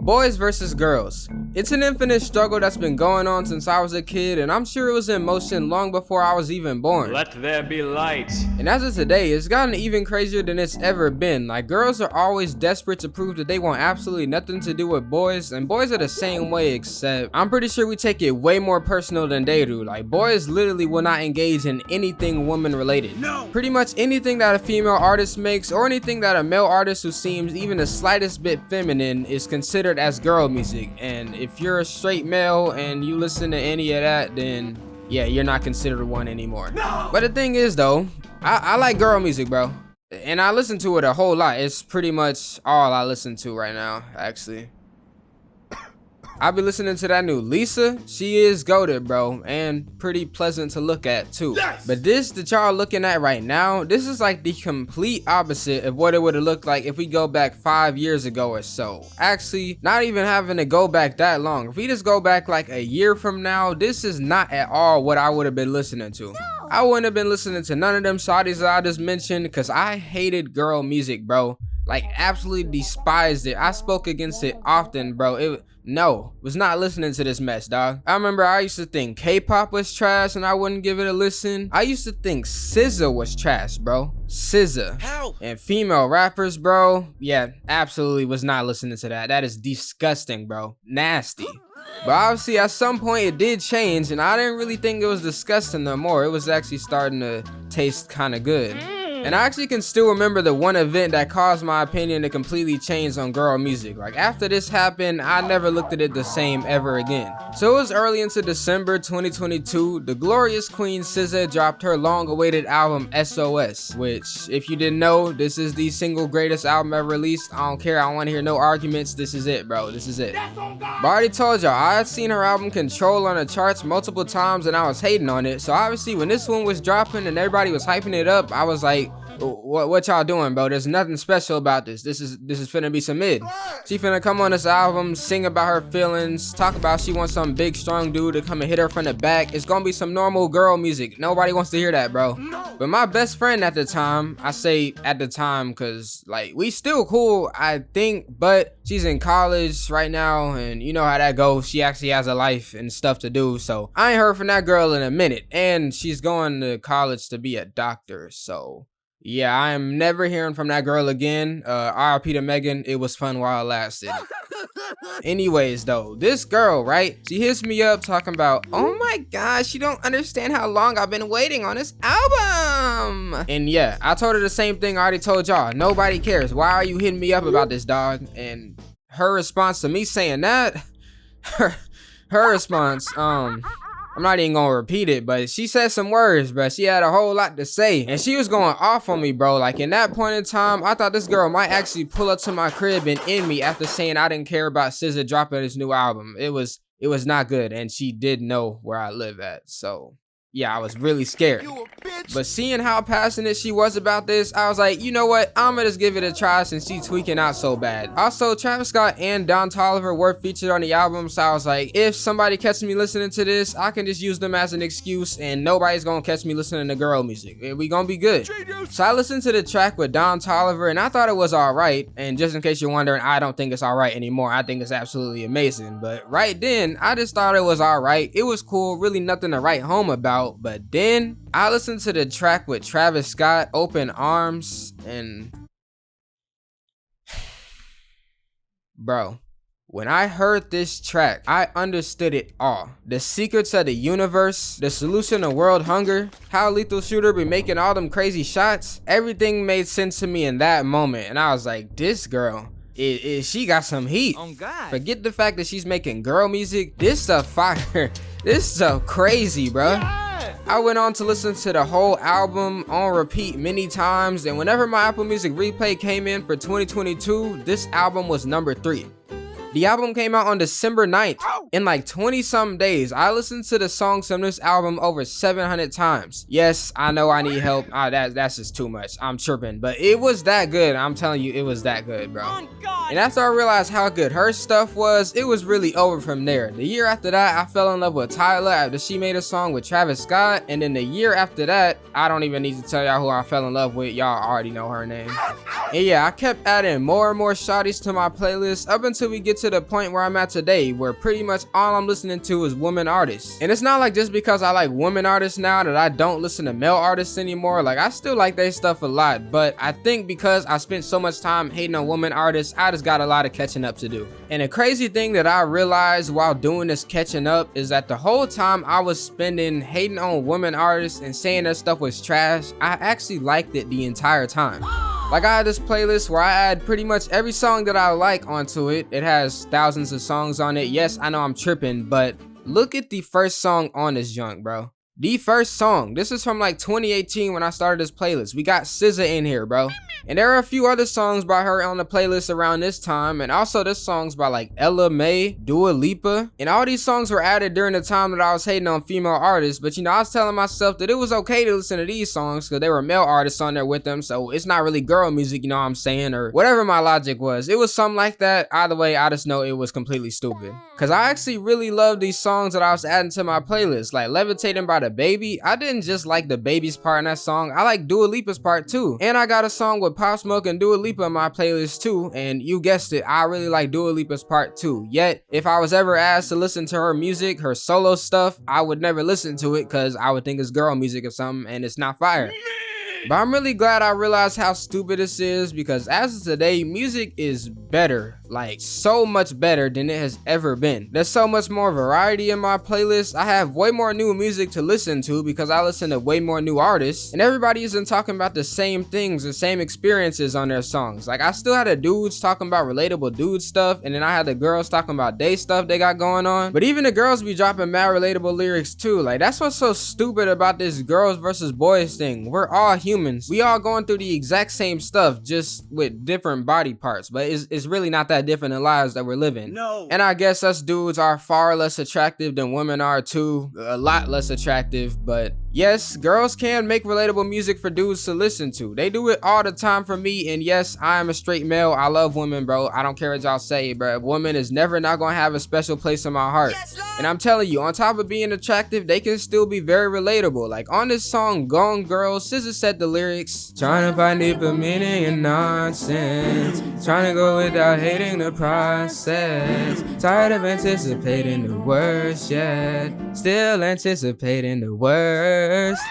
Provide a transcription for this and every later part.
Boys versus girls. It's an infinite struggle that's been going on since I was a kid, and I'm sure it was in motion long before I was even born. Let there be light. And as of today, it's gotten even crazier than it's ever been. Like, girls are always desperate to prove that they want absolutely nothing to do with boys, and boys are the same way, except I'm pretty sure we take it way more personal than they do. Like, boys literally will not engage in anything woman related. No. Pretty much anything that a female artist makes, or anything that a male artist who seems even the slightest bit feminine is considered as girl music. And if you're a straight male and you listen to any of that, then yeah, you're not considered one anymore. No. But the thing is though, I like girl music, bro, and I listen to it a whole lot. It's pretty much all I listen to right now, actually. I'll be listening to that new Lisa. She is goated, bro, and pretty pleasant to look at too. Yes. But this that y'all looking at right now, this is like the complete opposite of what it would have looked like if we go back 5 years ago or so. Actually, not even having to go back that long. If we just go back like a year from now, this is not at all what I would have been listening to. No. I wouldn't have been listening to none of them shawties that I just mentioned, because I hated girl music, bro. Like, absolutely despised it. I spoke against it often, bro. Was not listening to this mess, dog. I remember I used to think K-pop was trash and I wouldn't give it a listen. I used to think SZA was trash, bro. SZA. How? And female rappers, bro. Yeah, absolutely was not listening to that. That is disgusting, bro. Nasty. But obviously at some point it did change, and I didn't really think it was disgusting no more. It was actually starting to taste kind of good. And I actually can still remember the one event that caused my opinion to completely change on girl music. Like, after this happened, I never looked at it the same ever again. So it was early into December 2022, the glorious queen SZA dropped her long-awaited album SOS, which, if you didn't know, this is the single greatest album ever released. I don't care, I don't want to hear no arguments. This is it, bro. This is it. But I already told y'all, I had seen her album Control on the charts multiple times and I was hating on it. So obviously when this one was dropping and everybody was hyping it up, I was like, what y'all doing, bro? There's nothing special about this. This is finna be some mid. She finna come on this album, sing about her feelings, talk about she wants some big strong dude to come and hit her from the back. It's gonna be some normal girl music. Nobody wants to hear that, bro. But my best friend at the time, I say at the time because, like, we still cool, I think, but she's in college right now, and you know how that goes. She actually has a life and stuff to do, so I ain't heard from that girl in a minute. And she's going to college to be a doctor, so yeah, I am never hearing from that girl again. RIP to Megan. It was fun while it lasted. Anyways, though, this girl, right? She hits me up talking about, oh my gosh, you don't understand how long I've been waiting on this album. And yeah, I told her the same thing I already told y'all. Nobody cares. Why are you hitting me up about this, dog? And her response to me saying that, her response, I'm not even gonna repeat it, but she said some words, bro. She had a whole lot to say, and she was going off on me, bro. Like, in that point in time, I thought this girl might actually pull up to my crib and end me after saying I didn't care about SZA dropping his new album. It was not good, and she did know where I live at, so yeah, I was really scared. You a bitch. But seeing how passionate she was about this, I was like, you know what? I'm gonna just give it a try since she's tweaking out so bad. Also, Travis Scott and Don Toliver were featured on the album, so I was like, if somebody catches me listening to this, I can just use them as an excuse and nobody's gonna catch me listening to girl music. We gonna be good. So I listened to the track with Don Toliver and I thought it was alright. And just in case you're wondering, I don't think it's alright anymore. I think it's absolutely amazing. But right then, I just thought it was alright. It was cool, really nothing to write home about. But then I listened to the track with Travis Scott, Open Arms, and bro, when I heard this track, I understood it all. The secrets of the universe, the solution to world hunger, how Lethal Shooter be making all them crazy shots. Everything made sense to me in that moment, and I was like, this girl, she got some heat. Oh God. Forget the fact that she's making girl music. This stuff fire. This stuff crazy, bro. Yeah. I went on to listen to the whole album on repeat many times, and whenever my Apple Music replay came in for 2022, this album was number 3. The album came out on December 9th. In like 20 some days, I listened to the songs from this album over 700 times. Yes, I know I need help. That's just too much. I'm tripping, but it was that good. I'm telling you, it was that good, bro. And after I realized how good her stuff was, it was really over from there. The year after that, I fell in love with Tyler after she made a song with Travis Scott. And then the year after that, I don't even need to tell y'all who I fell in love with. Y'all already know her name. And yeah, I kept adding more and more shawties to my playlist up until we get to to the point where I'm at today, where pretty much all I'm listening to is women artists. And it's not like just because I like women artists now that I don't listen to male artists anymore. Like, I still like their stuff a lot, but I think because I spent so much time hating on women artists, I just got a lot of catching up to do. And the crazy thing that I realized while doing this catching up is that the whole time I was spending hating on women artists and saying their stuff was trash, I actually liked it the entire time. Like, I had this playlist where I add pretty much every song that I like onto it. It has thousands of songs on it. Yes, I know I'm tripping, but look at the first song on this junk, bro. The first song. This is from like 2018 when I started this playlist. We got SZA in here, bro. And there are a few other songs by her on the playlist around this time, and also there's songs by like Ella May, Dua Lipa, and all these songs were added during the time that I was hating on female artists. But you know, I was telling myself that it was okay to listen to these songs because they were male artists on there with them, so it's not really girl music, you know what I'm saying, or whatever my logic was. It was something like that. Either way, I just know it was completely stupid. Cause I actually really love these songs that I was adding to my playlist, like Levitating by the Baby. I didn't just like the Baby's part in that song, I like Dua Lipa's part too. And I got a song with Pop Smoke and Dua Lipa in my playlist too, and you guessed it, I really like Dua Lipa's part too. Yet, if I was ever asked to listen to her music, her solo stuff, I would never listen to it because I would think it's girl music or something, and it's not fire. But I'm really glad I realized how stupid this is, because as of today, music is better, like so much better than it has ever been. There's so much more variety in my playlist. I have way more new music to listen to because I listen to way more new artists, and everybody isn't talking about the same things, the same experiences on their songs. Like, I still had the dudes talking about relatable dude stuff, and then I had the girls talking about they stuff they got going on. But even the girls be dropping mad relatable lyrics too. Like, that's what's so stupid about this girls versus boys thing. We're all humans. We all going through the exact same stuff, just with different body parts, but it's really not that different in lives that we're living. No. And I guess us dudes are far less attractive than women are too, a lot less attractive. But yes, girls can make relatable music for dudes to listen to. They do it all the time for me, and yes, I am a straight male. I love women, bro. I don't care what y'all say, but women is never not gonna have a special place in my heart. Yes, and I'm telling you, on top of being attractive, they can still be very relatable. Like on this song, Gone Girl, SZA said the lyrics, trying to find deeper meaning in nonsense, trying to go without hating the process, tired of anticipating the worst yet, still anticipating the worst.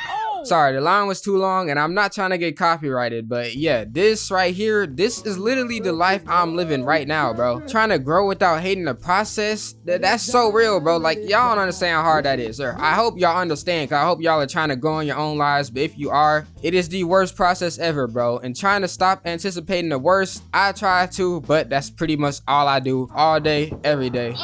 Sorry, the line was too long and I'm not trying to get copyrighted, but yeah, this right here, this is literally the life I'm living right now, bro. Trying to grow without hating the process, that's so real, bro. Like, y'all don't understand how hard that is, sir. I hope y'all understand, cause I hope y'all are trying to grow in your own lives, but if you are, it is the worst process ever, bro. And trying to stop anticipating the worst, I try to, but that's pretty much all I do all day, every day.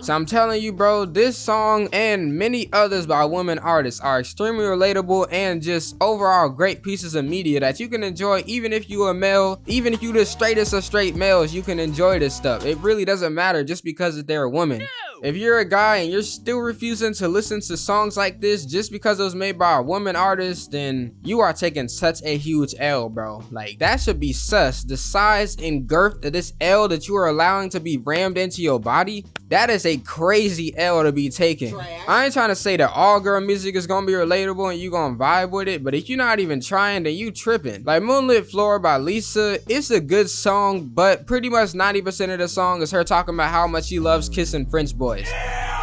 So I'm telling you, bro, this song and many others by women artists are extremely relatable and just overall great pieces of media that you can enjoy even if you a male, even if you the straightest of straight males, you can enjoy this stuff. It really doesn't matter just because they're a woman. If you're a guy and you're still refusing to listen to songs like this just because it was made by a woman artist, then you are taking such a huge L, bro. Like, that should be sus. The size and girth of this L that you are allowing to be rammed into your body, that is a crazy L to be taken. I ain't trying to say that all girl music is gonna be relatable and you gonna vibe with it, but if you're not even trying, then you tripping. Like Moonlit Floor by Lisa, it's a good song, but pretty much 90% of the song is her talking about how much she loves kissing French boys.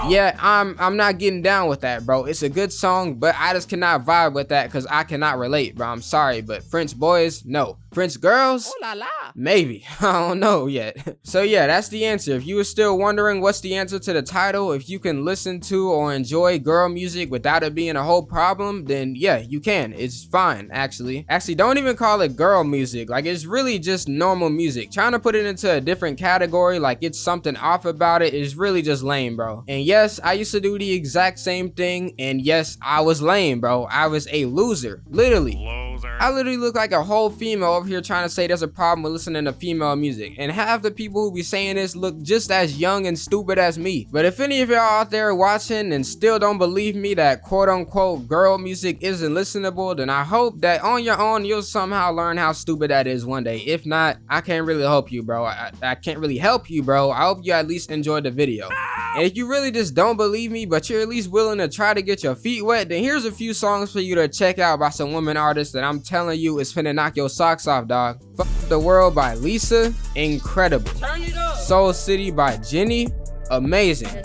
Yeah, I'm not getting down with that, bro. It's a good song, but I just cannot vibe with that because I cannot relate, bro. I'm sorry, but French boys, no. French girls? Oh la la. Maybe. I don't know yet. So yeah, that's the answer. If you were still wondering what's the answer to the title, if you can listen to or enjoy girl music without it being a whole problem, then yeah, you can. It's fine, actually. Actually, don't even call it girl music. Like, it's really just normal music. Trying to put it into a different category, like it's something off about it, is really just lame, bro. And yes, I used to do the exact same thing, and yes, I was lame, bro. I was a loser, literally. I literally look like a whole female over here trying to say there's a problem with listening to female music, and half the people who be saying this look just as young and stupid as me. But if any of y'all out there watching and still don't believe me that quote unquote girl music isn't listenable, then I hope that on your own you'll somehow learn how stupid that is one day. If not, I can't really help you, bro. I can't really help you, bro. I hope you at least enjoyed the video. And if you really just don't believe me, but you're at least willing to try to get your feet wet, then here's a few songs for you to check out by some women artists that I'm telling you, it's finna knock your socks off, dog. Fuck the World by Lisa, incredible. Soul City by Jennie, amazing.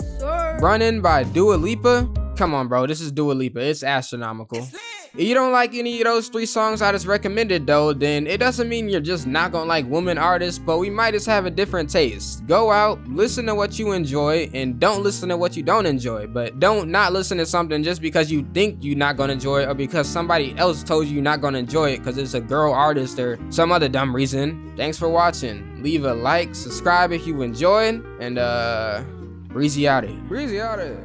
Running by Dua Lipa, come on bro, this is Dua Lipa, it's astronomical. If you don't like any of those 3 songs I just recommended though, then it doesn't mean you're just not gonna like women artists, but we might just have a different taste. Go out, listen to what you enjoy, and don't listen to what you don't enjoy. But don't not listen to something just because you think you're not gonna enjoy it, or because somebody else told you you're not gonna enjoy it because it's a girl artist or some other dumb reason. Thanks for watching. Leave a like, subscribe if you enjoyed, and Breezy out it.